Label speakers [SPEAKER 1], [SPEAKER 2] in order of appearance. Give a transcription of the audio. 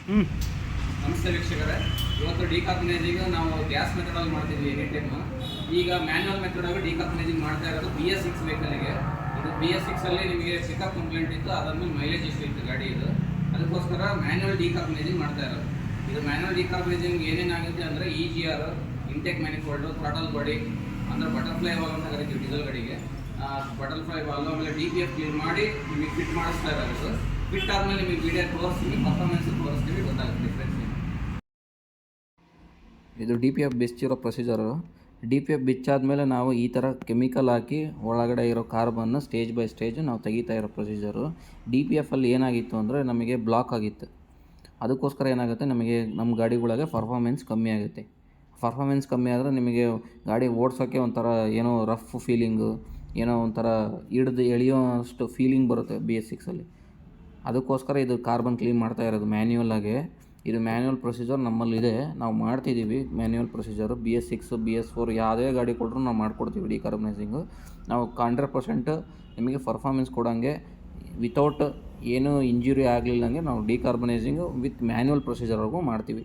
[SPEAKER 1] ಹ್ಞೂ
[SPEAKER 2] ನಮಸ್ತೆ ವೀಕ್ಷಕರೇ, ಇವತ್ತು ಡಿಕಾರ್ಬನೈಸಿಂಗ್ ನಾವು ಗ್ಯಾಸ್ ಮೆಥಡಲ್ಲಿ ಮಾಡ್ತಿದ್ವಿ ಎನಿ ಟೈಮ್. ಈಗ ಮ್ಯಾನ್ಯುವಲ್ ಮೆಥಡಾಗಿ ಡಿಕಾರ್ಬನೈಸಿಂಗ್ ಮಾಡ್ತಾ ಇರೋದು BS6 ವೆಹಿಕಲ್ಗೆ. ಇದು BS6ಅಲ್ಲಿ ನಿಮಗೆ ಪಿಕಪ್ ಕಂಪ್ಲೇಂಟ್ ಇತ್ತು, ಅದಾದ್ಮೇಲೆ ಮೈಲೇಜ್ ಇಷ್ಟು ಇತ್ತು ಗಾಡಿ ಇದು. ಅದಕ್ಕೋಸ್ಕರ ಮ್ಯಾನ್ಯುವಲ್ ಡಿಕಾರ್ಬನೈಸಿಂಗ್ ಮಾಡ್ತಾ ಇರೋದು. ಇದು ಮ್ಯಾನ್ಯುವಲ್ ಡಿಕಾರ್ಬನೈಸಿಂಗ್ ಏನೇನಾಗುತ್ತೆ ಅಂದರೆ EGR, ಇಂಟೆಕ್ ಮ್ಯಾನಿಫೋಲ್ಡು, ಥ್ರಾಟಲ್ ಬಾಡಿ ಅಂದರೆ ಬಟರ್ಫ್ಲೈ ವಾಲ್ವ್ ಅಂತ ಕರಿತೀವಿ ಡೀಸೆಲ್ ಗಾಡಿಗೆ. ಬಟರ್ಫ್ಲೈ ವಾಲ್ವ್ ಆಮೇಲೆ DPF ಕ್ಲೀನ್ ಮಾಡಿ ನಿಮಗೆ ಫಿಟ್ ಮಾಡಿಸ್ತಾ ಇರೋದು. ಫಿಟ್ ಆದಮೇಲೆ ನಿಮಗೆ ವಿಡಿಯೋ ತೋರಿಸ್ತೀವಿ, ಪರ್ಫಾರ್ಮೆನ್ಸ್ ತೋರಿಸ್ತೀವಿ, ಗೊತ್ತಾಗುತ್ತೆ ಡಿಫ್ರೆನ್ಸ್.
[SPEAKER 3] ಇದು DPF ಬಿಚ್ಚಿರೋ ಪ್ರೊಸೀಜರು. DPF ಬಿಚ್ಚಾದ್ಮೇಲೆ ನಾವು ಈ ಥರ ಕೆಮಿಕಲ್ ಹಾಕಿ ಒಳಗಡೆ ಇರೋ ಕಾರ್ಬನ್ನ ಸ್ಟೇಜ್ ಬೈ ಸ್ಟೇಜ್ ನಾವು ತೆಗಿತಾ ಇರೋ ಪ್ರೊಸೀಜರು. DPFಲ್ಲಿ ಏನಾಗಿತ್ತು ಅಂದರೆ ನಮಗೆ ಬ್ಲಾಕ್ ಆಗಿತ್ತು. ಅದಕ್ಕೋಸ್ಕರ ಏನಾಗುತ್ತೆ, ನಮಗೆ ನಮ್ಮ ಗಾಡಿಗಳಿಗೆ ಪರ್ಫಾರ್ಮೆನ್ಸ್ ಕಮ್ಮಿ ಆಗುತ್ತೆ. ಪರ್ಫಾರ್ಮೆನ್ಸ್ ಕಮ್ಮಿ ಆದರೆ ನಿಮಗೆ ಗಾಡಿ ಓಡಿಸೋಕ್ಕೆ ಒಂಥರ ಏನೋ ರಫ್ ಫೀಲಿಂಗು, ಏನೋ ಒಂಥರ ಹಿಡ್ದು ಎಳೆಯೋ ಅಷ್ಟು ಫೀಲಿಂಗ್ ಬರುತ್ತೆ BS6ಅಲ್ಲಿ. ಅದಕ್ಕೋಸ್ಕರ ಇದು ಕಾರ್ಬನ್ ಕ್ಲೀನ್ ಮಾಡ್ತಾ ಇರೋದು ಮ್ಯಾನ್ಯುವಲ್ಲಾಗೆ. ಇದು ಮ್ಯಾನ್ಯುವಲ್ ಪ್ರೊಸೀಜರ್ ನಮ್ಮಲ್ಲಿದೆ, ನಾವು ಮಾಡ್ತಿದ್ದೀವಿ ಮ್ಯಾನ್ಯುವಲ್ ಪ್ರೊಸೀಜರು. BS6, BS4 ಯಾವುದೇ ಗಾಡಿ ಕೊಟ್ಟರು ನಾವು ಮಾಡಿಕೊಡ್ತೀವಿ ಡಿಕಾರ್ಬನೈಸಿಂಗು. ನಾವು 100% ನಿಮಗೆ ಪರ್ಫಾರ್ಮೆನ್ಸ್ ಕೊಡೋಂಗೆ, ವಿತೌಟ್ ಏನೂ ಇಂಜುರಿ ಆಗಲಿಲ್ಲಂಗೆ ನಾವು ಡಿಕಾರ್ಬನೈಸಿಂಗು ವಿತ್ ಮ್ಯಾನ್ಯುವಲ್ ಪ್ರೊಸೀಜರ್ವರೆಗೂ ಮಾಡ್ತೀವಿ.